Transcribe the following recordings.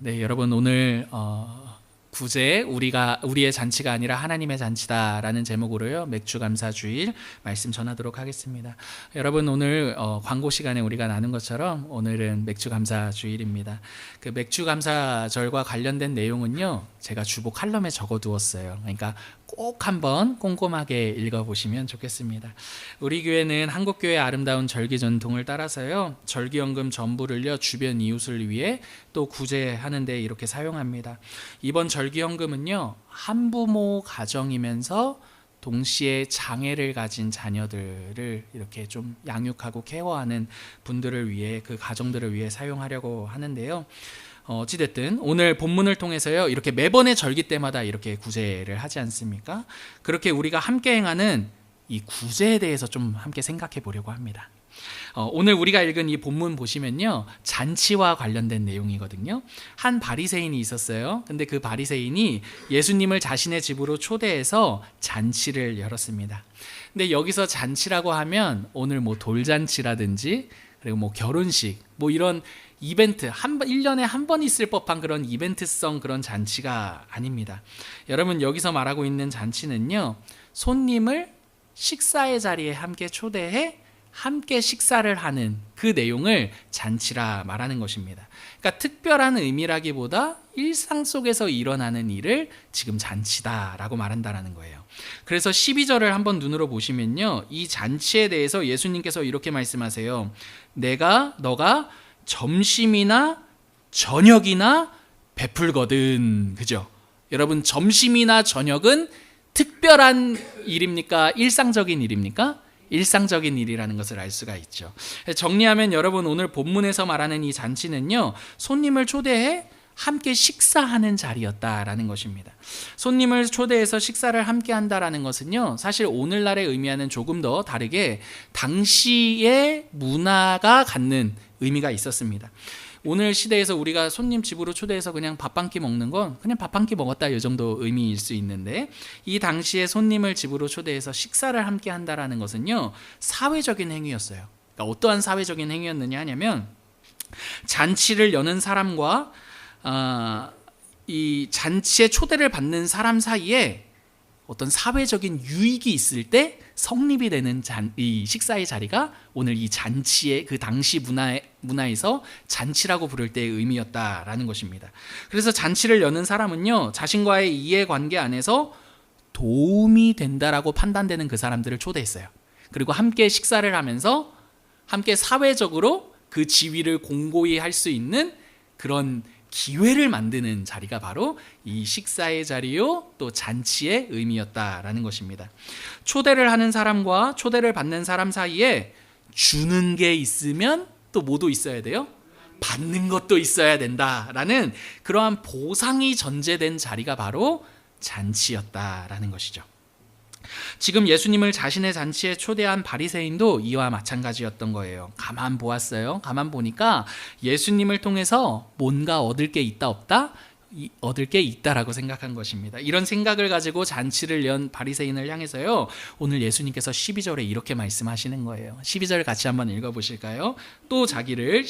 네, 여러분 오늘 구제 우리의 잔치가 아니라 하나님의 잔치다라는 제목으로요 맥주 감사 주일 말씀 전하도록 하겠습니다. 여러분 오늘 광고 시간에 우리가 나눈 것처럼 오늘은 맥주 감사 주일입니다. 그 맥주 감사절과 관련된 내용은요 제가 주보 칼럼에 적어두었어요. 그러니까 꼭 한번 꼼꼼하게 읽어보시면 좋겠습니다. 우리 교회는 한국교회의 아름다운 절기 전통을 따라서요 절기연금 전부를요 주변 이웃을 위해 또 구제하는 데 이렇게 사용합니다. 이번 절기연금은요 한부모 가정이면서 동시에 장애를 가진 자녀들을 이렇게 좀 양육하고 케어하는 분들을 위해, 그 가정들을 위해 사용하려고 하는데요. 어찌됐든 오늘 본문을 통해서요 이렇게 매번의 절기 때마다 이렇게 구제를 하지 않습니까? 그렇게 우리가 함께 행하는 이 구제에 대해서 좀 함께 생각해 보려고 합니다. 오늘 우리가 읽은 이 본문 보시면요 잔치와 관련된 내용이거든요. 한 바리새인이 있었어요. 근데 그 바리새인이 예수님을 자신의 집으로 초대해서 잔치를 열었습니다. 근데 여기서 잔치라고 하면 오늘 뭐 돌잔치라든지 그리고 뭐 결혼식 뭐 이런 이벤트, 1년에 한 번 있을 법한 그런 이벤트성 그런 잔치가 아닙니다. 여러분 여기서 말하고 있는 잔치는요 손님을 식사의 자리에 함께 초대해 함께 식사를 하는 그 내용을 잔치라 말하는 것입니다. 그러니까 특별한 의미라기보다 일상 속에서 일어나는 일을 지금 잔치다라고 말한다라는 거예요. 그래서 12절을 한번 눈으로 보시면요 이 잔치에 대해서 예수님께서 이렇게 말씀하세요. 너가 점심이나 저녁이나 베풀거든. 그죠? 여러분 점심이나 저녁은 특별한 일입니까? 일상적인 일입니까? 일상적인 일이라는 것을 알 수가 있죠. 정리하면 여러분 오늘 본문에서 말하는 이 잔치는요 손님을 초대해 함께 식사하는 자리였다라는 것입니다. 손님을 초대해서 식사를 함께 한다라는 것은요 사실 오늘날의 의미와는 조금 더 다르게 당시의 문화가 갖는 의미가 있었습니다. 오늘 시대에서 우리가 손님 집으로 초대해서 그냥 밥 한 끼 먹는 건 그냥 밥 한 끼 먹었다 이 정도 의미일 수 있는데, 이 당시에 손님을 집으로 초대해서 식사를 함께 한다라는 것은요 사회적인 행위였어요. 그러니까 어떠한 사회적인 행위였느냐 하냐면 잔치를 여는 사람과 이 잔치에 초대를 받는 사람 사이에 어떤 사회적인 유익이 있을 때 성립이 되는 이 식사의 자리가 오늘 이 잔치의 그 당시 문화에서 잔치라고 부를 때의 의미였다라는 것입니다. 그래서 잔치를 여는 사람은요 자신과의 이해관계 안에서 도움이 된다라고 판단되는 그 사람들을 초대했어요. 그리고 함께 식사를 하면서 함께 사회적으로 그 지위를 공고히 할 수 있는 그런 기회를 만드는 자리가 바로 이 식사의 자리요 또 잔치의 의미였다라는 것입니다. 초대를 하는 사람과 초대를 받는 사람 사이에 주는 게 있으면 또 뭐도 있어야 돼요? 받는 것도 있어야 된다라는 그러한 보상이 전제된 자리가 바로 잔치였다라는 것이죠. 지금 예수님을 자신의 잔치에 초대한 바리새인도 이와 마찬가지였던 거예요. 가만 보았어요. 가만 보니까 예수님을 통해서 뭔가 얻을 게 있다 없다? 얻을 게 있다라고 생각한 것입니다. 이런 생각을 가지고 잔치를 연 바리새인을 향해서요 오늘 예수님께서 12절에 이렇게 말씀하시는 거예요. 12절 같이 한번 읽어보실까요? 또 자기를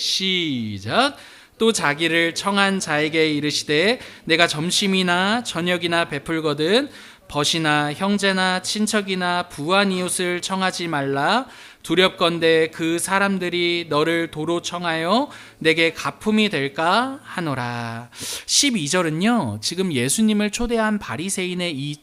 청한 자에게 이르시되 내가 점심이나 저녁이나 베풀거든 벗이나 형제나 친척이나 부한 이웃을 청하지 말라. 두렵건대 그 사람들이 너를 도로 청하여 내게 가품이 될까 하노라. 12절은요 지금 예수님을 초대한 바리새인의 이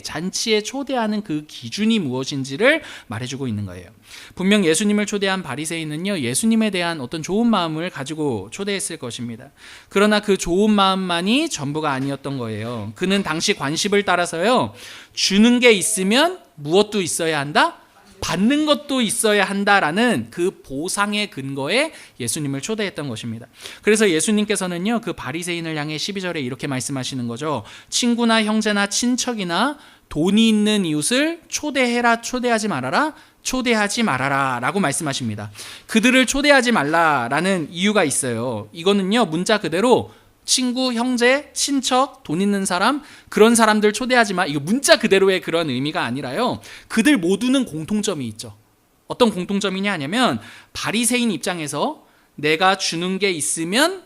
잔치에 초대하는 그 기준이 무엇인지를 말해주고 있는 거예요. 분명 예수님을 초대한 바리새인은요 예수님에 대한 어떤 좋은 마음을 가지고 초대했을 것입니다. 그러나 그 좋은 마음만이 전부가 아니었던 거예요. 그는 당시 관습을 따라서요 주는 게 있으면 무엇도 있어야 한다? 받는 것도 있어야 한다라는 그 보상의 근거에 예수님을 초대했던 것입니다. 그래서 예수님께서는요 그 바리새인을 향해 12절에 이렇게 말씀하시는 거죠. 친구나 형제나 친척이나 돈이 있는 이웃을 초대하지 말아라 라고 말씀하십니다. 그들을 초대하지 말라라는 이유가 있어요. 이거는요 문자 그대로 친구, 형제, 친척, 돈 있는 사람, 그런 사람들 초대하지 마. 이거 문자 그대로의 그런 의미가 아니라요. 그들 모두는 공통점이 있죠. 어떤 공통점이냐 하냐면 바리새인 입장에서 내가 주는 게 있으면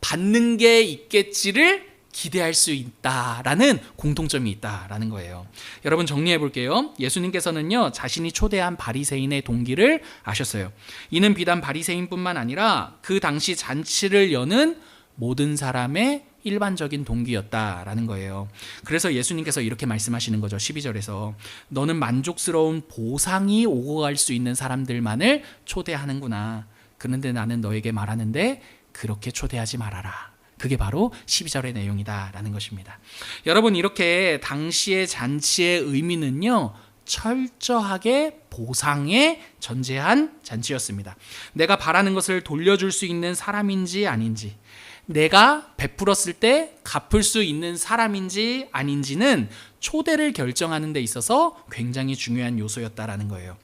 받는 게 있겠지를 기대할 수 있다라는 공통점이 있다라는 거예요. 여러분 정리해 볼게요. 예수님께서는요, 자신이 초대한 바리새인의 동기를 아셨어요. 이는 비단 바리새인뿐만 아니라 그 당시 잔치를 여는 모든 사람의 일반적인 동기였다라는 거예요. 그래서 예수님께서 이렇게 말씀하시는 거죠. 12절에서 너는 만족스러운 보상이 오고 갈 수 있는 사람들만을 초대하는구나. 그런데 나는 너에게 말하는데 그렇게 초대하지 말아라. 그게 바로 12절의 내용이다라는 것입니다. 여러분, 이렇게 당시의 잔치의 의미는요, 철저하게 보상에 전제한 잔치였습니다. 내가 바라는 것을 돌려줄 수 있는 사람인지 아닌지, 내가 베풀었을 때 갚을 수 있는 사람인지 아닌지는 초대를 결정하는 데 있어서 굉장히 중요한 요소였다라는 거예요.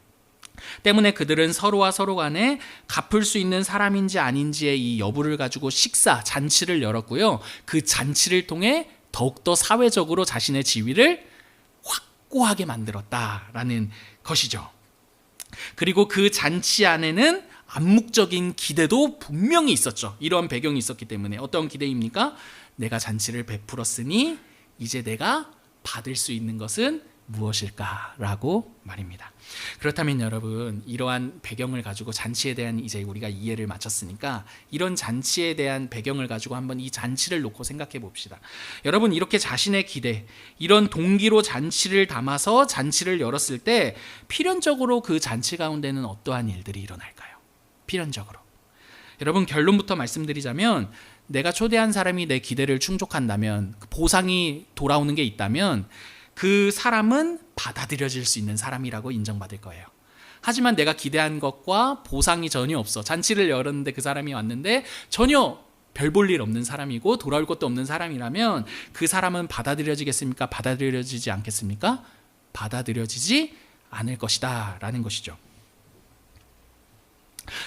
때문에 그들은 서로와 서로 간에 갚을 수 있는 사람인지 아닌지의 이 여부를 가지고 잔치를 열었고요. 그 잔치를 통해 더욱더 사회적으로 자신의 지위를 확고하게 만들었다라는 것이죠. 그리고 그 잔치 안에는 암묵적인 기대도 분명히 있었죠. 이런 배경이 있었기 때문에. 어떤 기대입니까? 내가 잔치를 베풀었으니 이제 내가 받을 수 있는 것은 무엇일까라고 말입니다. 그렇다면 여러분, 이러한 배경을 가지고 잔치에 대한 이제 우리가 이해를 마쳤으니까 이런 잔치에 대한 배경을 가지고 한번 이 잔치를 놓고 생각해 봅시다. 여러분, 이렇게 자신의 기대, 이런 동기로 잔치를 담아서 잔치를 열었을 때 필연적으로 그 잔치 가운데는 어떠한 일들이 일어날까요? 필연적으로. 여러분, 결론부터 말씀드리자면 내가 초대한 사람이 내 기대를 충족한다면, 보상이 돌아오는 게 있다면 그 사람은 받아들여질 수 있는 사람이라고 인정받을 거예요. 하지만 내가 기대한 것과 보상이 전혀 없어. 잔치를 열었는데 그 사람이 왔는데 전혀 별 볼 일 없는 사람이고 돌아올 것도 없는 사람이라면 그 사람은 받아들여지겠습니까? 받아들여지지 않겠습니까? 받아들여지지 않을 것이다 라는 것이죠.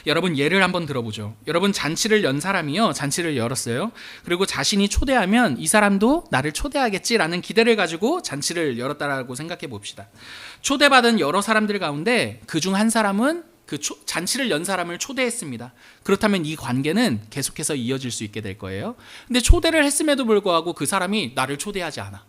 여러분, 예를 한번 들어보죠. 여러분, 잔치를 연 사람이요, 잔치를 열었어요. 그리고 자신이 초대하면 이 사람도 나를 초대하겠지라는 기대를 가지고 잔치를 열었다라고 생각해 봅시다. 초대받은 여러 사람들 가운데 그중 한 사람은 잔치를 연 사람을 초대했습니다. 그렇다면 이 관계는 계속해서 이어질 수 있게 될 거예요. 근데 초대를 했음에도 불구하고 그 사람이 나를 초대하지 않아.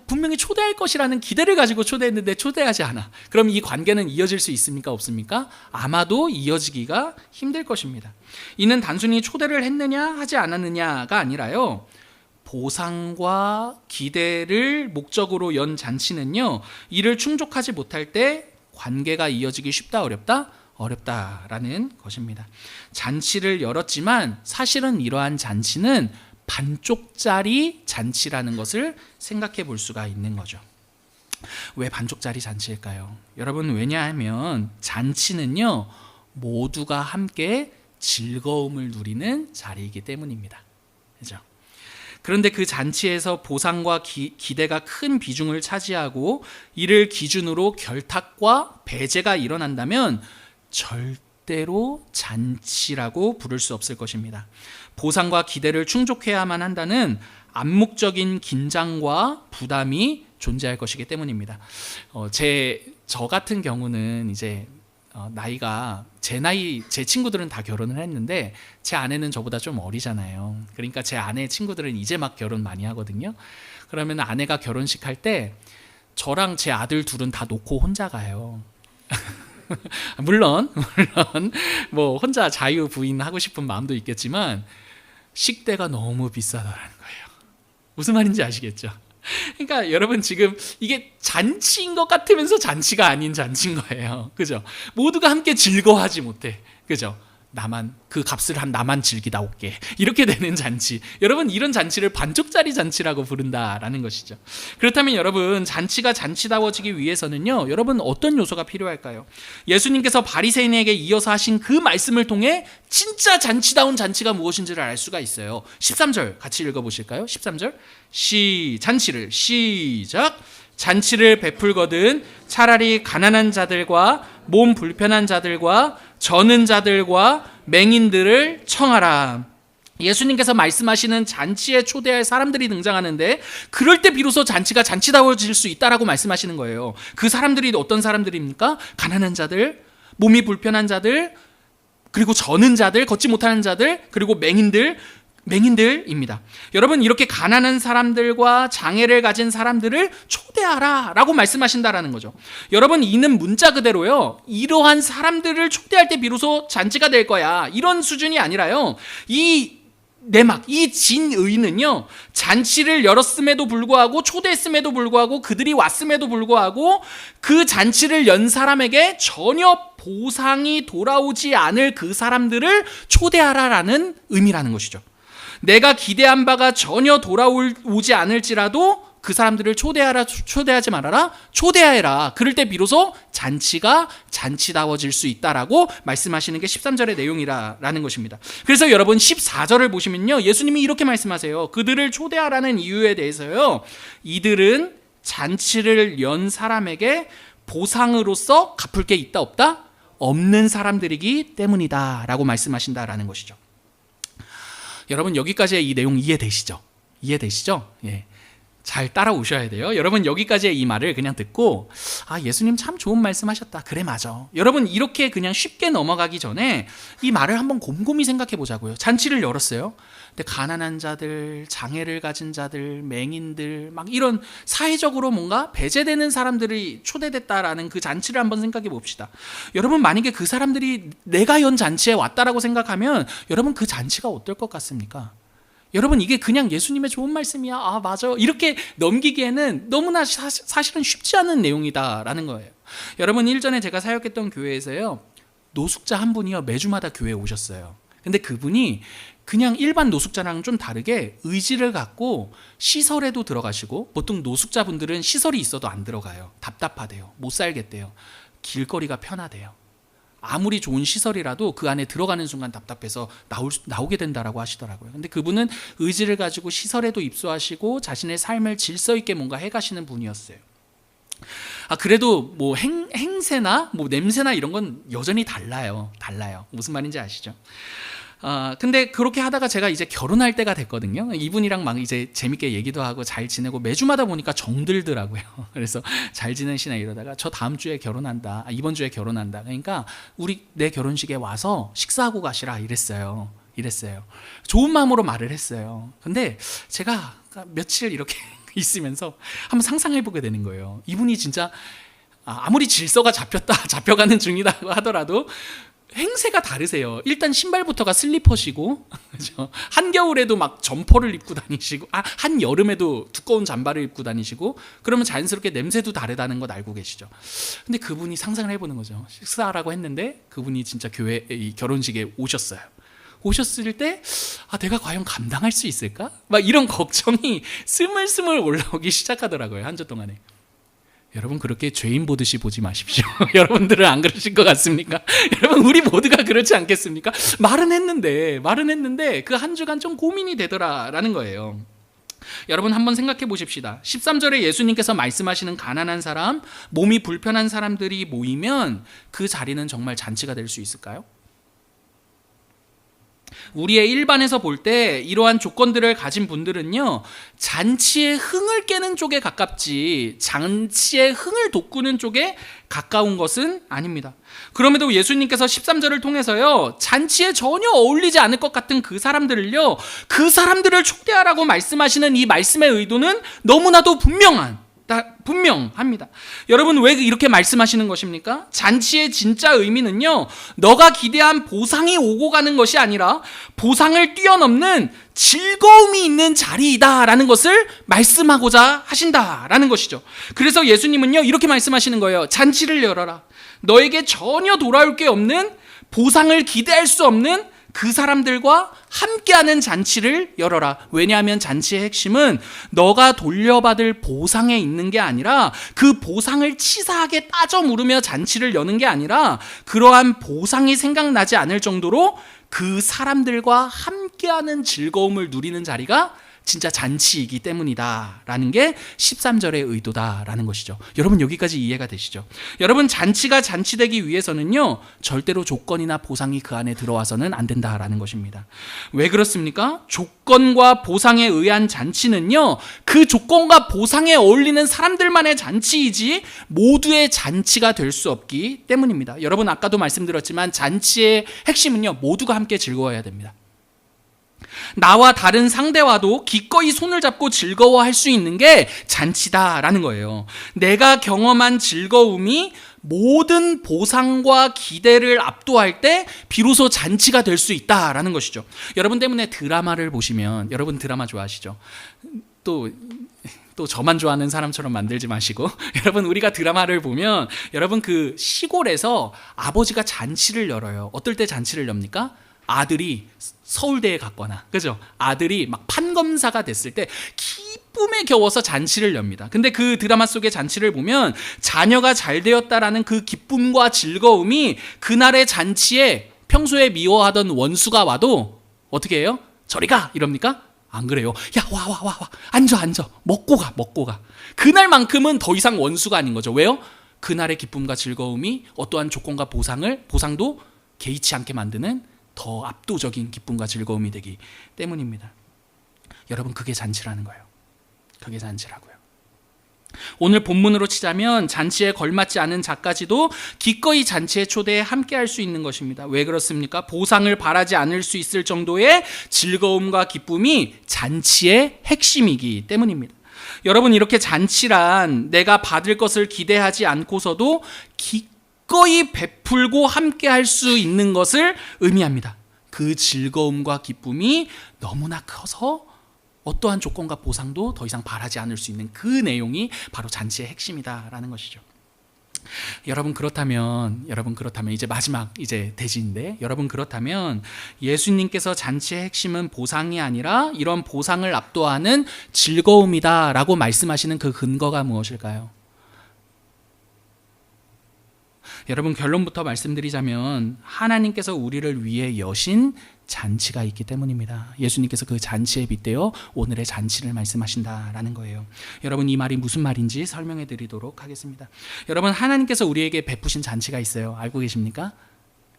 분명히 초대할 것이라는 기대를 가지고 초대했는데 초대하지 않아. 그럼 이 관계는 이어질 수 있습니까? 없습니까? 아마도 이어지기가 힘들 것입니다. 이는 단순히 초대를 했느냐 하지 않았느냐가 아니라요, 보상과 기대를 목적으로 연 잔치는요, 이를 충족하지 못할 때 관계가 이어지기 쉽다, 어렵다? 어렵다라는 것입니다. 잔치를 열었지만 사실은 이러한 잔치는 반쪽짜리 잔치라는 것을 생각해 볼 수가 있는 거죠. 왜 반쪽짜리 잔치일까요? 여러분, 왜냐하면 잔치는요, 모두가 함께 즐거움을 누리는 자리이기 때문입니다. 그렇죠? 그런데 그 잔치에서 보상과 기대가 큰 비중을 차지하고 이를 기준으로 결탁과 배제가 일어난다면 절대로 잔치라고 부를 수 없을 것입니다. 보상과 기대를 충족해야만 한다는 암묵적인 긴장과 부담이 존재할 것이기 때문입니다. 저 같은 경우는 이제 나이가 제 친구들은 다 결혼을 했는데 제 아내는 저보다 좀 어리잖아요. 그러니까 제 아내 친구들은 이제 막 결혼 많이 하거든요. 그러면 아내가 결혼식 할 때 저랑 제 아들 둘은 다 놓고 혼자 가요. 물론 뭐 혼자 자유 부인 하고 싶은 마음도 있겠지만 식대가 너무 비싸다는 거예요. 무슨 말인지 아시겠죠? 그러니까 여러분, 지금 이게 잔치인 것 같으면서 잔치가 아닌 잔치인 거예요. 그죠? 모두가 함께 즐거워하지 못해. 그죠? 그 값을 한 나만 즐기다 올게. 이렇게 되는 잔치. 여러분, 이런 잔치를 반쪽짜리 잔치라고 부른다라는 것이죠. 그렇다면 여러분, 잔치가 잔치다워지기 위해서는요, 여러분 어떤 요소가 필요할까요? 예수님께서 바리새인에게 이어서 하신 그 말씀을 통해 진짜 잔치다운 잔치가 무엇인지를 알 수가 있어요. 13절 같이 읽어보실까요? 13절 잔치를 시작. 잔치를 베풀거든 차라리 가난한 자들과 몸 불편한 자들과 저는 자들과 맹인들을 청하라. 예수님께서 말씀하시는 잔치에 초대할 사람들이 등장하는데 그럴 때 비로소 잔치가 잔치다워질 수 있다라고 말씀하시는 거예요. 그 사람들이 어떤 사람들입니까? 가난한 자들, 몸이 불편한 자들, 그리고 저는 자들, 걷지 못하는 자들, 그리고 맹인들. 맹인들입니다. 여러분, 이렇게 가난한 사람들과 장애를 가진 사람들을 초대하라 라고 말씀하신다라는 거죠. 여러분, 이는 문자 그대로요, 이러한 사람들을 초대할 때 비로소 잔치가 될 거야, 이런 수준이 아니라요, 이 진의는요, 잔치를 열었음에도 불구하고, 초대했음에도 불구하고, 그들이 왔음에도 불구하고 그 잔치를 연 사람에게 전혀 보상이 돌아오지 않을 그 사람들을 초대하라라는 의미라는 것이죠. 내가 기대한 바가 전혀 돌아오지 않을지라도 그 사람들을 초대하지 말아라, 초대하라. 그럴 때 비로소 잔치가 잔치다워질 수 있다라고 말씀하시는 게 13절의 내용이라는 것입니다. 그래서 여러분 14절을 보시면요, 예수님이 이렇게 말씀하세요. 그들을 초대하라는 이유에 대해서요, 이들은 잔치를 연 사람에게 보상으로서 갚을 게 있다 없다? 없는 사람들이기 때문이다 라고 말씀하신다라는 것이죠. 여러분, 여기까지의 이 내용 이해되시죠? 예. 잘 따라오셔야 돼요. 여러분, 여기까지의 이 말을 그냥 듣고, 아, 예수님 참 좋은 말씀하셨다. 그래, 맞아. 여러분, 이렇게 그냥 쉽게 넘어가기 전에 이 말을 한번 곰곰이 생각해 보자고요. 잔치를 열었어요. 근데 가난한 자들, 장애를 가진 자들, 맹인들, 막 이런 사회적으로 뭔가 배제되는 사람들이 초대됐다라는 그 잔치를 한번 생각해 봅시다. 여러분, 만약에 그 사람들이 내가 연 잔치에 왔다라고 생각하면 여러분, 그 잔치가 어떨 것 같습니까? 여러분, 이게 그냥 예수님의 좋은 말씀이야, 아 맞아, 이렇게 넘기기에는 너무나 사실은 쉽지 않은 내용이다라는 거예요. 여러분, 일전에 제가 사역했던 교회에서요, 노숙자 한 분이요, 매주마다 교회에 오셨어요. 근데 그분이 그냥 일반 노숙자랑 좀 다르게 의지를 갖고 시설에도 들어가시고, 보통 노숙자분들은 시설이 있어도 안 들어가요. 답답하대요. 못 살겠대요. 길거리가 편하대요. 아무리 좋은 시설이라도 그 안에 들어가는 순간 답답해서 나오게 된다라고 하시더라고요. 근데 그분은 의지를 가지고 시설에도 입소하시고 자신의 삶을 질서 있게 뭔가 해가시는 분이었어요. 아, 그래도 뭐 행세나 뭐 냄새나 이런 건 여전히 달라요. 무슨 말인지 아시죠? 근데 그렇게 하다가 제가 이제 결혼할 때가 됐거든요. 이분이랑 막 이제 재밌게 얘기도 하고 잘 지내고, 매주마다 보니까 정들더라고요. 그래서 잘 지내시나 이러다가, 저 다음 주에 결혼한다, 이번 주에 결혼한다, 그러니까 내 결혼식에 와서 식사하고 가시라 이랬어요. 좋은 마음으로 말을 했어요. 근데 제가 며칠 이렇게 있으면서 한번 상상해보게 되는 거예요. 이분이 진짜 아무리 질서가 잡혀가는 중이라고 하더라도 행세가 다르세요. 일단 신발부터가 슬리퍼시고, 그죠? 한겨울에도 막 점퍼를 입고 다니시고, 한여름에도 두꺼운 잠바를 입고 다니시고, 그러면 자연스럽게 냄새도 다르다는 것 알고 계시죠? 근데 그분이 상상을 해보는 거죠. 식사하라고 했는데 그분이 진짜 이 결혼식에 오셨어요. 오셨을 때, 내가 과연 감당할 수 있을까? 막 이런 걱정이 스물스물 올라오기 시작하더라고요, 한 주 동안에. 여러분, 그렇게 죄인 보듯이 보지 마십시오. 여러분들은 안 그러실 것 같습니까? 여러분, 우리 모두가 그렇지 않겠습니까? 말은 했는데 그 한 주간 좀 고민이 되더라라는 거예요. 여러분, 한번 생각해 보십시다. 13절에 예수님께서 말씀하시는 가난한 사람, 몸이 불편한 사람들이 모이면 그 자리는 정말 잔치가 될 수 있을까요? 우리의 일반에서 볼 때 이러한 조건들을 가진 분들은요, 잔치의 흥을 깨는 쪽에 가깝지 잔치의 흥을 돋구는 쪽에 가까운 것은 아닙니다. 그럼에도 예수님께서 13절을 통해서요, 잔치에 전혀 어울리지 않을 것 같은 그 사람들을 초대하라고 말씀하시는 이 말씀의 의도는 너무나도 분명합니다. 여러분, 왜 이렇게 말씀하시는 것입니까? 잔치의 진짜 의미는요, 너가 기대한 보상이 오고 가는 것이 아니라 보상을 뛰어넘는 즐거움이 있는 자리이다라는 것을 말씀하고자 하신다라는 것이죠. 그래서 예수님은요, 이렇게 말씀하시는 거예요. 잔치를 열어라. 너에게 전혀 돌아올 게 없는, 보상을 기대할 수 없는 그 사람들과 함께하는 잔치를 열어라. 왜냐하면 잔치의 핵심은 너가 돌려받을 보상에 있는 게 아니라, 그 보상을 치사하게 따져 물으며 잔치를 여는 게 아니라, 그러한 보상이 생각나지 않을 정도로 그 사람들과 함께하는 즐거움을 누리는 자리가 진짜 잔치이기 때문이다라는 게 13절의 의도다라는 것이죠. 여러분, 여기까지 이해가 되시죠? 여러분, 잔치가 잔치되기 위해서는요, 절대로 조건이나 보상이 그 안에 들어와서는 안 된다라는 것입니다. 왜 그렇습니까? 조건과 보상에 의한 잔치는요, 그 조건과 보상에 어울리는 사람들만의 잔치이지 모두의 잔치가 될 수 없기 때문입니다. 여러분, 아까도 말씀드렸지만 잔치의 핵심은요, 모두가 함께 즐거워야 됩니다. 나와 다른 상대와도 기꺼이 손을 잡고 즐거워할 수 있는 게 잔치다라는 거예요. 내가 경험한 즐거움이 모든 보상과 기대를 압도할 때 비로소 잔치가 될 수 있다라는 것이죠. 여러분 때문에 드라마를 보시면, 여러분 드라마 좋아하시죠? 또 저만 좋아하는 사람처럼 만들지 마시고 여러분, 우리가 드라마를 보면 여러분 그 시골에서 아버지가 잔치를 열어요. 어떨 때 잔치를 엽니까? 아들이 서울대에 갔거나, 그죠? 아들이 막 판검사가 됐을 때 기쁨에 겨워서 잔치를 엽니다. 근데 그 드라마 속의 잔치를 보면 자녀가 잘 되었다라는 그 기쁨과 즐거움이 그날의 잔치에 평소에 미워하던 원수가 와도 어떻게 해요? 저리 가! 이럽니까? 안 그래요. 야, 와. 앉아. 먹고 가. 그날만큼은 더 이상 원수가 아닌 거죠. 왜요? 그날의 기쁨과 즐거움이 어떠한 조건과 보상도 개의치 않게 만드는 더 압도적인 기쁨과 즐거움이 되기 때문입니다. 여러분, 그게 잔치라는 거예요. 그게 잔치라고요. 오늘 본문으로 치자면 잔치에 걸맞지 않은 자까지도 기꺼이 잔치에 초대해 함께할 수 있는 것입니다. 왜 그렇습니까? 보상을 바라지 않을 수 있을 정도의 즐거움과 기쁨이 잔치의 핵심이기 때문입니다. 여러분, 이렇게 잔치란 내가 받을 것을 기대하지 않고서도 기꺼이 베풀고 함께할 수 있는 것을 의미합니다. 그 즐거움과 기쁨이 너무나 커서 어떠한 조건과 보상도 더 이상 바라지 않을 수 있는 그 내용이 바로 잔치의 핵심이다라는 것이죠. 여러분 그렇다면 이제 마지막 대지인데, 여러분 그렇다면 예수님께서 잔치의 핵심은 보상이 아니라 이런 보상을 압도하는 즐거움이다라고 말씀하시는 그 근거가 무엇일까요? 여러분, 결론부터 말씀드리자면 하나님께서 우리를 위해 여신 잔치가 있기 때문입니다. 예수님께서 그 잔치에 빗대어 오늘의 잔치를 말씀하신다라는 거예요. 여러분, 이 말이 무슨 말인지 설명해 드리도록 하겠습니다. 여러분, 하나님께서 우리에게 베푸신 잔치가 있어요. 알고 계십니까?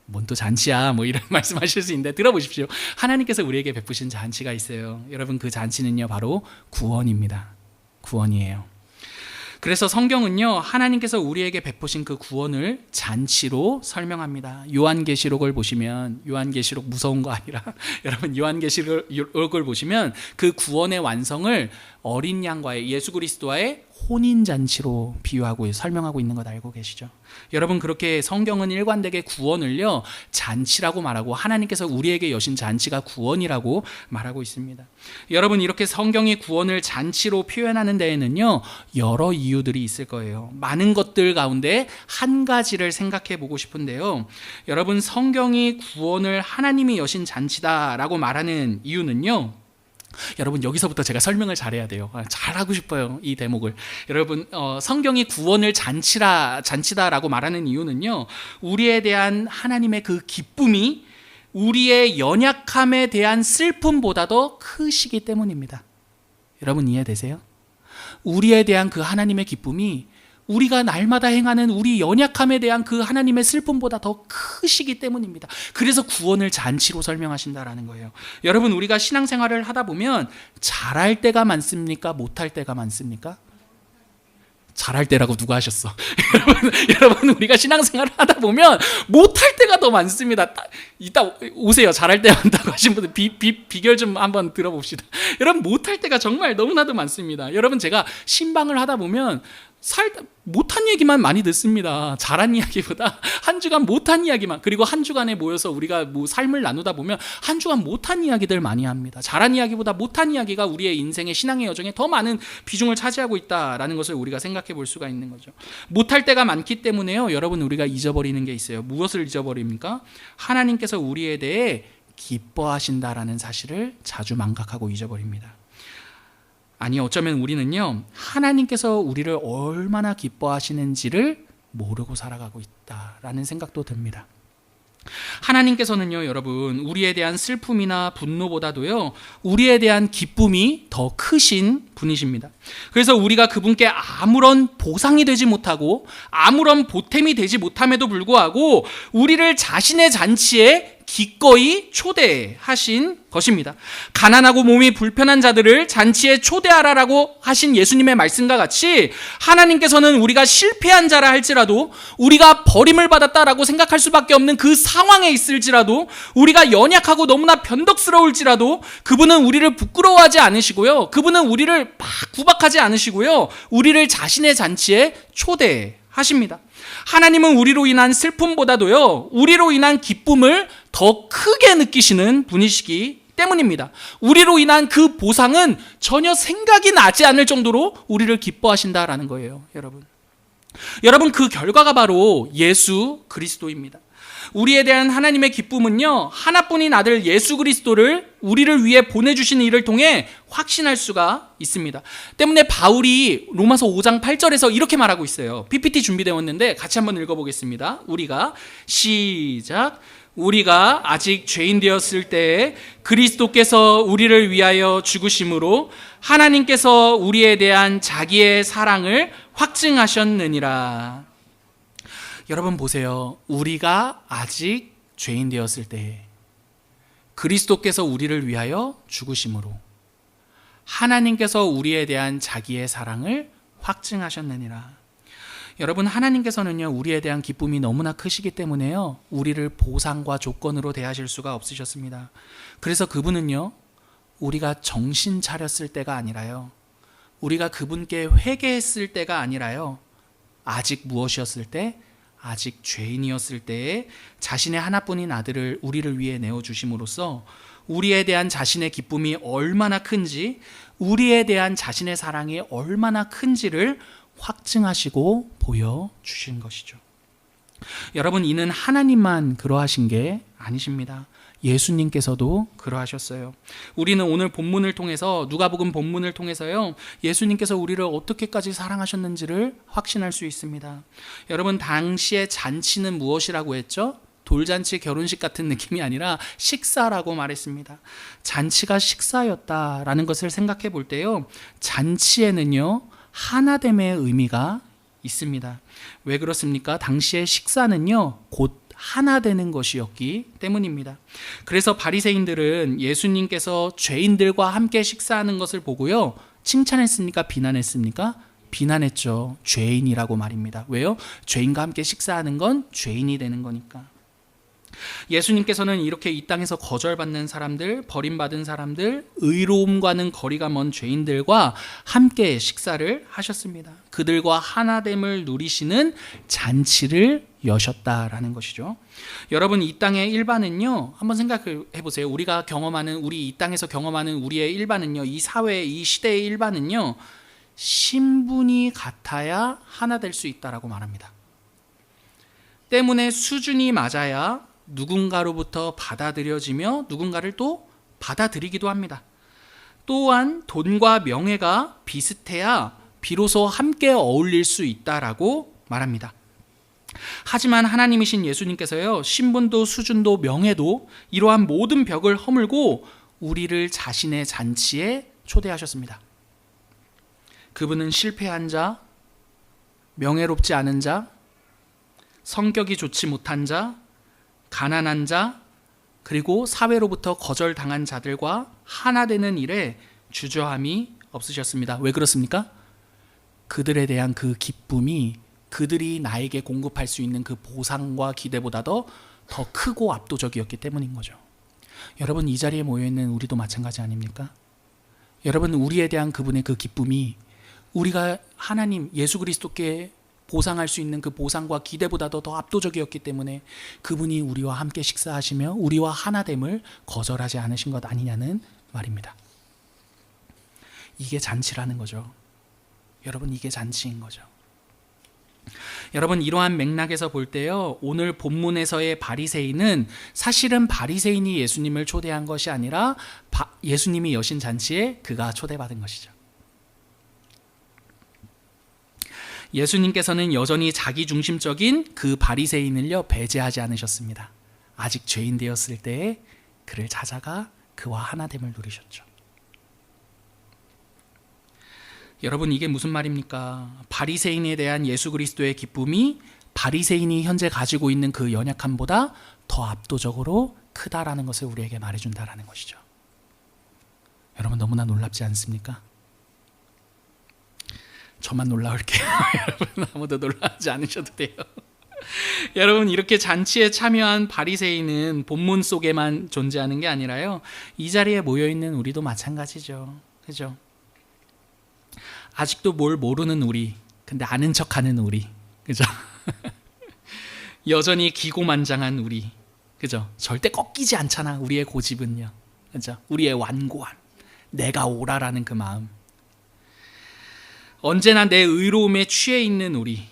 뭔 또 잔치야, 뭐 이런 말씀하실 수 있는데 들어보십시오. 하나님께서 우리에게 베푸신 잔치가 있어요. 여러분, 그 잔치는요 바로 구원입니다. 구원이에요. 그래서 성경은요, 하나님께서 우리에게 베푸신 그 구원을 잔치로 설명합니다. 요한계시록을 보시면, 요한계시록 무서운 거 아니라 여러분, 요한계시록을 보시면 그 구원의 완성을 어린 양과의, 예수 그리스도와의 혼인잔치로 비유하고 설명하고 있는 것 알고 계시죠? 여러분, 그렇게 성경은 일관되게 구원을요 잔치라고 말하고, 하나님께서 우리에게 여신 잔치가 구원이라고 말하고 있습니다. 여러분, 이렇게 성경이 구원을 잔치로 표현하는 데에는요 여러 이유들이 있을 거예요. 많은 것들 가운데 한 가지를 생각해 보고 싶은데요, 여러분, 성경이 구원을 하나님이 여신 잔치다라고 말하는 이유는요, 여러분, 여기서부터 제가 설명을 잘해야 돼요. 잘하고 싶어요, 이 대목을. 여러분, 성경이 구원을 잔치다라고 말하는 이유는요, 우리에 대한 하나님의 그 기쁨이 우리의 연약함에 대한 슬픔보다 더 크시기 때문입니다. 여러분, 이해되세요? 우리에 대한 그 하나님의 기쁨이 우리가 날마다 행하는 우리 연약함에 대한 그 하나님의 슬픔보다 더 크시기 때문입니다. 그래서 구원을 잔치로 설명하신다라는 거예요. 여러분, 우리가 신앙생활을 하다 보면 잘할 때가 많습니까? 못할 때가 많습니까? 잘할 때라고 누가 하셨어? 여러분, 우리가 신앙생활을 하다 보면 못할 때가 더 많습니다. 이따 오세요. 잘할 때 많다고 하신 분들 비결 좀 한번 들어봅시다. 여러분, 못할 때가 정말 너무나도 많습니다. 여러분, 제가 신방을 하다 보면 못한 얘기만 많이 듣습니다. 잘한 이야기보다 한 주간 못한 이야기만, 그리고 한 주간에 모여서 우리가 삶을 나누다 보면 한 주간 못한 이야기들 많이 합니다. 잘한 이야기보다 못한 이야기가 우리의 인생의 신앙의 여정에 더 많은 비중을 차지하고 있다라는 것을 우리가 생각해 볼 수가 있는 거죠. 못할 때가 많기 때문에요, 여러분, 우리가 잊어버리는 게 있어요. 무엇을 잊어버립니까? 하나님께서 우리에 대해 기뻐하신다라는 사실을 자주 망각하고 잊어버립니다. 아니, 어쩌면 우리는요, 하나님께서 우리를 얼마나 기뻐하시는지를 모르고 살아가고 있다라는 생각도 듭니다. 하나님께서는요, 여러분, 우리에 대한 슬픔이나 분노보다도요 우리에 대한 기쁨이 더 크신 분이십니다. 그래서 우리가 그분께 아무런 보상이 되지 못하고 아무런 보탬이 되지 못함에도 불구하고 우리를 자신의 잔치에 기꺼이 초대하신 것입니다. 가난하고 몸이 불편한 자들을 잔치에 초대하라라고 하신 예수님의 말씀과 같이 하나님께서는 우리가 실패한 자라 할지라도, 우리가 버림을 받았다라고 생각할 수밖에 없는 그 상황에 있을지라도, 우리가 연약하고 너무나 변덕스러울지라도 그분은 우리를 부끄러워하지 않으시고요, 그분은 우리를 막 구박하지 않으시고요, 우리를 자신의 잔치에 초대하십니다. 하나님은 우리로 인한 슬픔보다도요, 우리로 인한 기쁨을 더 크게 느끼시는 분이시기 때문입니다. 우리로 인한 그 보상은 전혀 생각이 나지 않을 정도로 우리를 기뻐하신다라는 거예요. 여러분, 그 결과가 바로 예수 그리스도입니다. 우리에 대한 하나님의 기쁨은요, 하나뿐인 아들 예수 그리스도를 우리를 위해 보내주신 일을 통해 확신할 수가 있습니다. 때문에 바울이 로마서 5장 8절에서 이렇게 말하고 있어요. PPT 준비되어 있는데 같이 한번 읽어보겠습니다. 시작. 우리가 아직 죄인 되었을 때에 그리스도께서 우리를 위하여 죽으심으로 하나님께서 우리에 대한 자기의 사랑을 확증하셨느니라. 여러분 보세요. 우리가 아직 죄인 되었을 때 그리스도께서 우리를 위하여 죽으심으로 하나님께서 우리에 대한 자기의 사랑을 확증하셨느니라. 여러분, 하나님께서는요, 우리에 대한 기쁨이 너무나 크시기 때문에요, 우리를 보상과 조건으로 대하실 수가 없으셨습니다. 그래서 그분은요, 우리가 정신 차렸을 때가 아니라요, 우리가 그분께 회개했을 때가 아니라요, 아직 무엇이었을 때? 아직 죄인이었을 때에 자신의 하나뿐인 아들을 우리를 위해 내어주심으로써 우리에 대한 자신의 기쁨이 얼마나 큰지, 우리에 대한 자신의 사랑이 얼마나 큰지를 확증하시고 보여주신 것이죠. 여러분, 이는 하나님만 그러하신 게 아니십니다. 예수님께서도 그러하셨어요. 우리는 오늘 본문을 통해서, 누가복음 본문을 통해서요, 예수님께서 우리를 어떻게까지 사랑하셨는지를 확신할 수 있습니다. 여러분, 당시의 잔치는 무엇이라고 했죠? 돌잔치, 결혼식 같은 느낌이 아니라 식사라고 말했습니다. 잔치가 식사였다라는 것을 생각해 볼 때요, 잔치에는요, 하나됨의 의미가 있습니다. 왜 그렇습니까? 당시의 식사는요, 곧 하나 되는 것이었기 때문입니다. 그래서 바리새인들은 예수님께서 죄인들과 함께 식사하는 것을 보고요, 칭찬했습니까? 비난했습니까? 비난했죠. 죄인이라고 말입니다. 왜요? 죄인과 함께 식사하는 건 죄인이 되는 거니까. 예수님께서는 이렇게 이 땅에서 거절받는 사람들, 버림받은 사람들, 의로움과는 거리가 먼 죄인들과 함께 식사를 하셨습니다. 그들과 하나됨을 누리시는 잔치를 여셨다라는 것이죠. 여러분, 이 땅의 일반은요, 한번 생각해 보세요. 우리가 경험하는, 우리 이 땅에서 경험하는 우리의 일반은요, 이 사회, 이 시대의 일반은요, 신분이 같아야 하나 될 수 있다라고 말합니다. 때문에 수준이 맞아야 누군가로부터 받아들여지며 누군가를 또 받아들이기도 합니다. 또한 돈과 명예가 비슷해야 비로소 함께 어울릴 수 있다라고 말합니다. 하지만 하나님이신 예수님께서요, 신분도 수준도 명예도 이러한 모든 벽을 허물고 우리를 자신의 잔치에 초대하셨습니다. 그분은 실패한 자, 명예롭지 않은 자, 성격이 좋지 못한 자, 가난한 자, 그리고 사회로부터 거절당한 자들과 하나 되는 일에 주저함이 없으셨습니다. 왜 그렇습니까? 그들에 대한 그 기쁨이 그들이 나에게 공급할 수 있는 그 보상과 기대보다도 더 크고 압도적이었기 때문인 거죠. 여러분, 이 자리에 모여있는 우리도 마찬가지 아닙니까? 여러분, 우리에 대한 그분의 그 기쁨이 우리가 하나님 예수 그리스도께 보상할 수 있는 그 보상과 기대보다도 더 압도적이었기 때문에 그분이 우리와 함께 식사하시며 우리와 하나됨을 거절하지 않으신 것 아니냐는 말입니다. 이게 잔치라는 거죠. 여러분, 이게 잔치인 거죠. 여러분, 이러한 맥락에서 볼 때요, 오늘 본문에서의 바리새인은 사실은 바리새인이 예수님을 초대한 것이 아니라 예수님이 여신 잔치에 그가 초대받은 것이죠. 예수님께서는 여전히 자기중심적인 그 바리새인을요, 배제하지 않으셨습니다. 아직 죄인 되었을 때에 그를 찾아가 그와 하나됨을 누리셨죠. 여러분, 이게 무슨 말입니까? 바리새인에 대한 예수 그리스도의 기쁨이 바리새인이 현재 가지고 있는 그 연약함보다 더 압도적으로 크다라는 것을 우리에게 말해준다라는 것이죠. 여러분 너무나 놀랍지 않습니까? 저만 놀라울게요. 여러분 아무도 놀라지 않으셔도 돼요. 여러분 이렇게 잔치에 참여한 바리새인은 본문 속에만 존재하는 게 아니라요, 이 자리에 모여있는 우리도 마찬가지죠. 그죠? 아직도 뭘 모르는 우리, 근데 아는 척하는 우리, 그죠? 여전히 기고만장한 우리, 그죠? 절대 꺾이지 않잖아 우리의 고집은요, 그죠? 우리의 완고한 내가 옳아라는 그 마음, 언제나 내 의로움에 취해 있는 우리.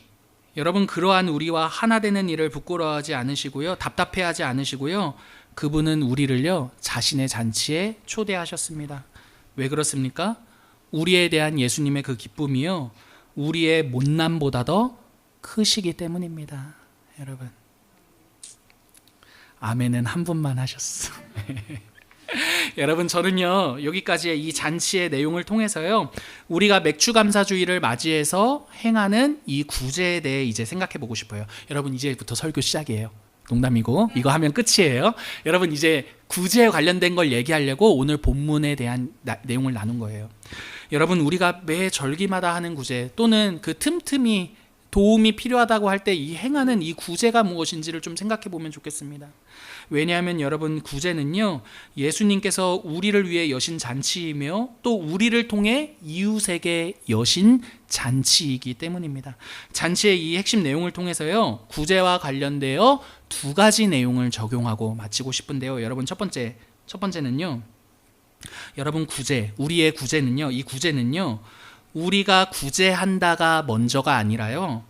여러분 그러한 우리와 하나 되는 일을 부끄러워하지 않으시고요, 답답해하지 않으시고요, 그분은 우리를요 자신의 잔치에 초대하셨습니다. 왜 그렇습니까? 우리에 대한 예수님의 그 기쁨이요 우리의 못남보다 더 크시기 때문입니다. 여러분 아멘은 한 분만 하셨어. 여러분 저는요 여기까지의 이 잔치의 내용을 통해서요 우리가 맥주감사주의를 맞이해서 행하는 이 구제에 대해 이제 생각해 보고 싶어요. 여러분 이제부터 설교 시작이에요. 농담이고 이거 하면 끝이에요. 여러분 이제 구제에 관련된 걸 얘기하려고 오늘 본문에 대한 내용을 나눈 거예요. 여러분 우리가 매 절기마다 하는 구제 또는 그 틈틈이 도움이 필요하다고 할 때 이 행하는 이 구제가 무엇인지를 좀 생각해 보면 좋겠습니다. 왜냐하면 여러분 구제는요 예수님께서 우리를 위해 여신 잔치이며 또 우리를 통해 이웃에게 여신 잔치이기 때문입니다. 잔치의 이 핵심 내용을 통해서요 구제와 관련되어 두 가지 내용을 적용하고 마치고 싶은데요. 여러분 첫 번째는요 여러분 구제, 우리의 구제는요, 이 구제는요 우리가 구제한다가 먼저가 아니라요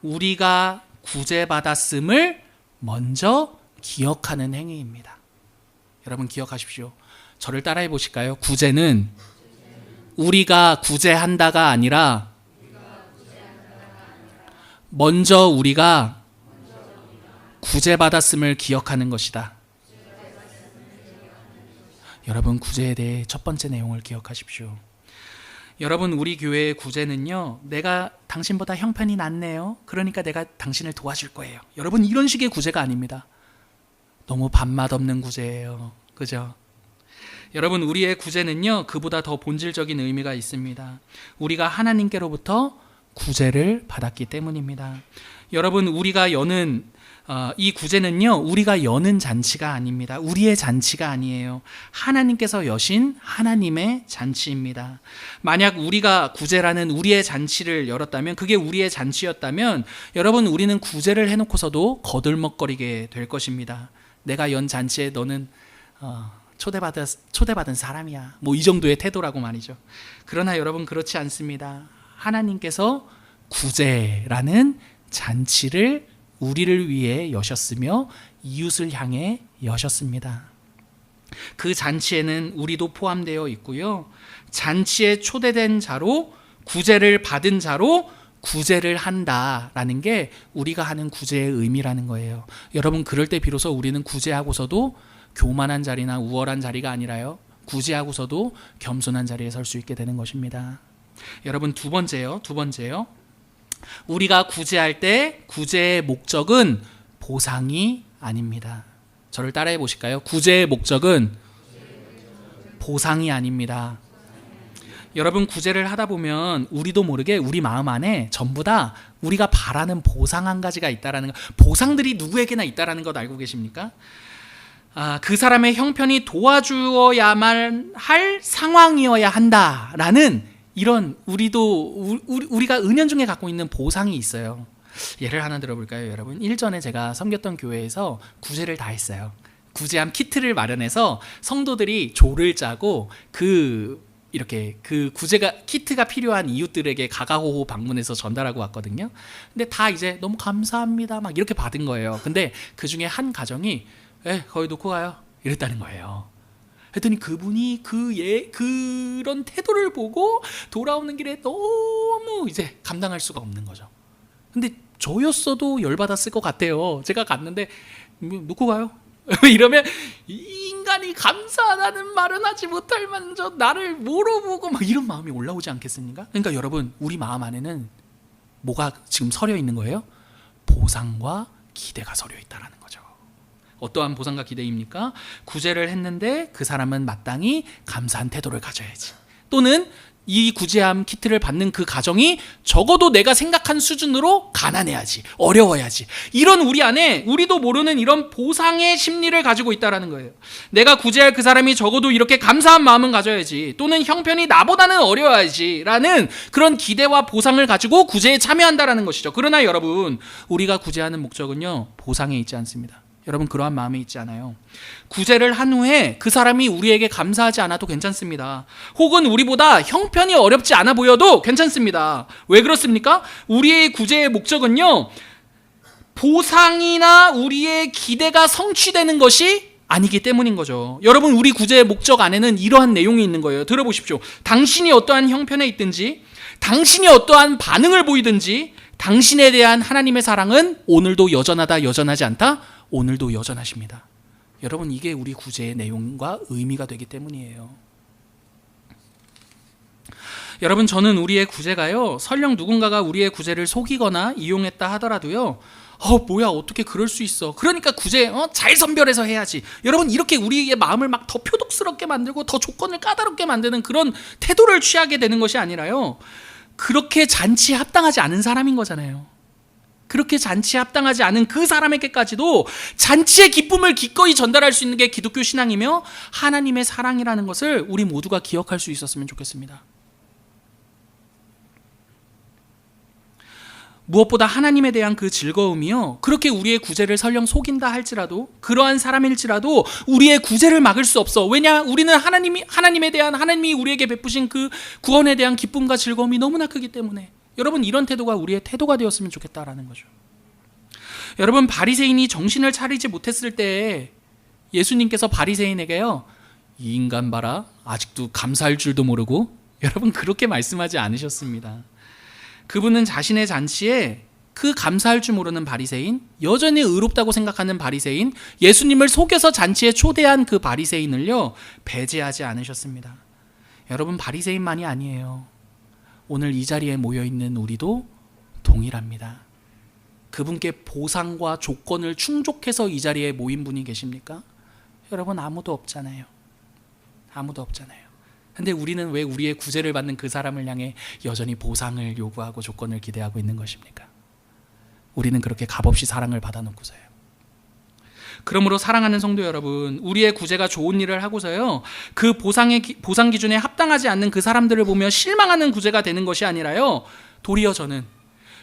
우리가 구제받았음을 먼저 기억하는 행위입니다. 여러분 기억하십시오. 저를 따라해 보실까요? 구제는 우리가 구제한다가 아니라 먼저 우리가 구제받았음을 기억하는 것이다. 여러분 구제에 대해 첫 번째 내용을 기억하십시오. 여러분 우리 교회의 구제는요 내가 당신보다 형편이 낫네요, 그러니까 내가 당신을 도와줄 거예요. 여러분 이런 식의 구제가 아닙니다. 너무 밥맛 없는 구제예요. 그죠? 여러분 우리의 구제는요 그보다 더 본질적인 의미가 있습니다. 우리가 하나님께로부터 구제를 받았기 때문입니다. 여러분 우리가 여는 이 구제는요 우리가 여는 잔치가 아닙니다. 우리의 잔치가 아니에요. 하나님께서 여신 하나님의 잔치입니다. 만약 우리가 구제라는 우리의 잔치를 열었다면, 그게 우리의 잔치였다면 여러분 우리는 구제를 해놓고서도 거들먹거리게 될 것입니다. 내가 연 잔치에 너는 초대받은 사람이야, 뭐 이 정도의 태도라고 말이죠. 그러나 여러분 그렇지 않습니다. 하나님께서 구제라는 잔치를 우리를 위해 여셨으며 이웃을 향해 여셨습니다. 그 잔치에는 우리도 포함되어 있고요, 잔치에 초대된 자로 구제를 받은 자로 구제를 한다라는 게 우리가 하는 구제의 의미라는 거예요. 여러분 그럴 때 비로소 우리는 구제하고서도 교만한 자리나 우월한 자리가 아니라요 구제하고서도 겸손한 자리에 설 수 있게 되는 것입니다. 여러분 두 번째요 우리가 구제할 때 구제의 목적은 보상이 아닙니다. 저를 따라해 보실까요? 구제의 목적은 보상이 아닙니다. 여러분 구제를 하다 보면 우리도 모르게 우리 마음 안에 전부 다 우리가 바라는 보상 한 가지가 있다라는 거, 보상들이 누구에게나 있다라는 것 알고 계십니까? 그 사람의 형편이 도와주어야만 할 상황이어야 한다라는 이런 우리가 은연중에 갖고 있는 보상이 있어요. 예를 하나 들어볼까요, 여러분? 일전에 제가 섬겼던 교회에서 구제를 다 했어요. 구제함 키트를 마련해서 성도들이 조를 짜고 이렇게 그 키트가 필요한 이웃들에게 가가호호 방문해서 전달하고 왔거든요. 근데 다 이제 너무 감사합니다 막 이렇게 받은 거예요. 근데 그 중에 한 가정이 거기 놓고 가요 이랬다는 거예요. 했더니 그분이 그런 태도를 보고 돌아오는 길에 너무 이제 감당할 수가 없는 거죠. 근데 저였어도 열받았을 것 같아요. 제가 갔는데 놓고 가요 이러면 이 인간이 감사하다는 말은 하지 못할 만저 나를 뭐로 보고 막 이런 마음이 올라오지 않겠습니까? 그러니까 여러분 우리 마음 안에는 뭐가 지금 서려 있는 거예요? 보상과 기대가 서려 있다라는 거죠. 어떠한 보상과 기대입니까? 구제를 했는데 그 사람은 마땅히 감사한 태도를 가져야지. 또는 이 구제함 키트를 받는 그 가정이 적어도 내가 생각한 수준으로 가난해야지, 어려워야지. 이런 우리 안에 우리도 모르는 이런 보상의 심리를 가지고 있다는 거예요. 내가 구제할 그 사람이 적어도 이렇게 감사한 마음은 가져야지, 또는 형편이 나보다는 어려워야지 라는 그런 기대와 보상을 가지고 구제에 참여한다는 것이죠. 그러나 여러분, 우리가 구제하는 목적은요, 보상에 있지 않습니다. 여러분, 그러한 마음이 있지 않아요. 구제를 한 후에 그 사람이 우리에게 감사하지 않아도 괜찮습니다. 혹은 우리보다 형편이 어렵지 않아 보여도 괜찮습니다. 왜 그렇습니까? 우리의 구제의 목적은요, 보상이나 우리의 기대가 성취되는 것이 아니기 때문인 거죠. 여러분, 우리 구제의 목적 안에는 이러한 내용이 있는 거예요. 들어보십시오. 당신이 어떠한 형편에 있든지, 당신이 어떠한 반응을 보이든지, 당신에 대한 하나님의 사랑은 오늘도 여전하다, 여전하지 않다? 오늘도 여전하십니다. 여러분, 이게 우리 구제의 내용과 의미가 되기 때문이에요. 여러분, 저는 우리의 구제가요, 설령 누군가가 우리의 구제를 속이거나 이용했다 하더라도요, 뭐야, 어떻게 그럴 수 있어, 그러니까 구제 잘 선별해서 해야지, 여러분, 이렇게 우리의 마음을 막 더 표독스럽게 만들고 더 조건을 까다롭게 만드는 그런 태도를 취하게 되는 것이 아니라요, 그렇게 잔치에 합당하지 않은 사람인 거잖아요. 그렇게 잔치에 합당하지 않은 그 사람에게까지도 잔치의 기쁨을 기꺼이 전달할 수 있는 게 기독교 신앙이며 하나님의 사랑이라는 것을 우리 모두가 기억할 수 있었으면 좋겠습니다. 무엇보다 하나님에 대한 그 즐거움이요, 그렇게 우리의 구제를 설령 속인다 할지라도, 그러한 사람일지라도 우리의 구제를 막을 수 없어. 왜냐? 우리는 하나님에 대한, 하나님이 우리에게 베푸신 그 구원에 대한 기쁨과 즐거움이 너무나 크기 때문에, 여러분, 이런 태도가 우리의 태도가 되었으면 좋겠다라는 거죠. 여러분, 바리새인이 정신을 차리지 못했을 때 예수님께서 바리새인에게요, 이 인간 봐라, 아직도 감사할 줄도 모르고, 여러분, 그렇게 말씀하지 않으셨습니다. 그분은 자신의 잔치에 그 감사할 줄 모르는 바리새인, 여전히 의롭다고 생각하는 바리새인, 예수님을 속여서 잔치에 초대한 그 바리새인을요, 배제하지 않으셨습니다. 여러분, 바리새인만이 아니에요. 오늘 이 자리에 모여있는 우리도 동일합니다. 그분께 보상과 조건을 충족해서 이 자리에 모인 분이 계십니까? 여러분, 아무도 없잖아요. 아무도 없잖아요. 근데 우리는 왜 우리의 구제를 받는 그 사람을 향해 여전히 보상을 요구하고 조건을 기대하고 있는 것입니까? 우리는 그렇게 값없이 사랑을 받아놓고서요. 그러므로 사랑하는 성도 여러분, 우리의 구제가 좋은 일을 하고서요, 그 보상 기준에 합당하지 않는 그 사람들을 보며 실망하는 구제가 되는 것이 아니라요, 도리어 저는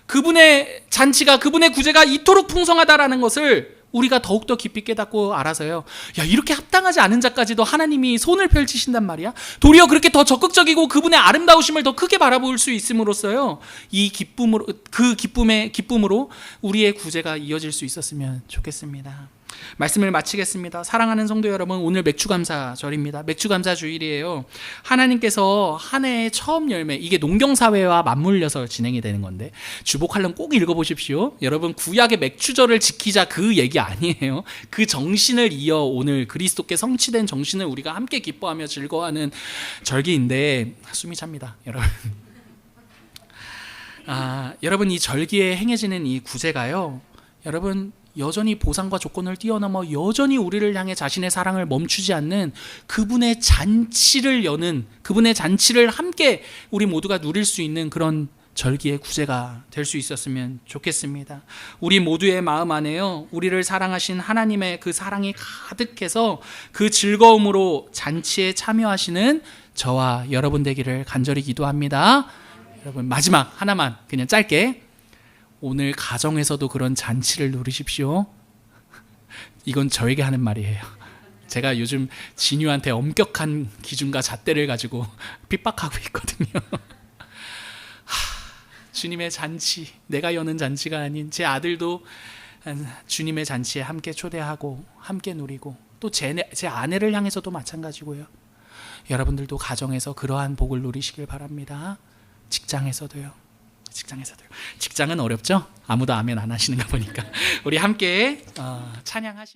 그분의 잔치가, 그분의 구제가 이토록 풍성하다라는 것을 우리가 더욱더 깊이 깨닫고 알아서요, 야, 이렇게 합당하지 않은 자까지도 하나님이 손을 펼치신단 말이야. 도리어 그렇게 더 적극적이고 그분의 아름다우심을 더 크게 바라볼 수 있음으로써요, 이 기쁨으로, 그 기쁨으로 우리의 구제가 이어질 수 있었으면 좋겠습니다. 말씀을 마치겠습니다. 사랑하는 성도 여러분, 오늘 맥주감사절입니다. 맥주감사주일이에요. 하나님께서 한 해의 처음 열매, 이게 농경사회와 맞물려서 진행이 되는 건데, 주보칼럼 꼭 읽어보십시오. 여러분, 구약의 맥주절을 지키자 그 얘기 아니에요. 그 정신을 이어 오늘 그리스도께 성취된 정신을 우리가 함께 기뻐하며 즐거워하는 절기인데, 숨이 찹니다, 여러분. 여러분, 이 절기에 행해지는 이 구제가요, 여러분, 여전히 보상과 조건을 뛰어넘어 여전히 우리를 향해 자신의 사랑을 멈추지 않는 그분의 잔치를 여는, 그분의 잔치를 함께 우리 모두가 누릴 수 있는 그런 절기의 구제가 될 수 있었으면 좋겠습니다. 우리 모두의 마음 안에요, 우리를 사랑하신 하나님의 그 사랑이 가득해서 그 즐거움으로 잔치에 참여하시는 저와 여러분 되기를 간절히 기도합니다. 여러분, 마지막 하나만 그냥 짧게, 오늘 가정에서도 그런 잔치를 누리십시오. 이건 저에게 하는 말이에요. 제가 요즘 진유한테 엄격한 기준과 잣대를 가지고 핍박하고 있거든요. 주님의 잔치, 내가 여는 잔치가 아닌 제 아들도 주님의 잔치에 함께 초대하고 함께 누리고, 또 제 아내를 향해서도 마찬가지고요. 여러분들도 가정에서 그러한 복을 누리시길 바랍니다. 직장에서도요. 직장은 어렵죠? 아무도 아멘 안 하시는가 보니까 우리 함께 찬양하십니다.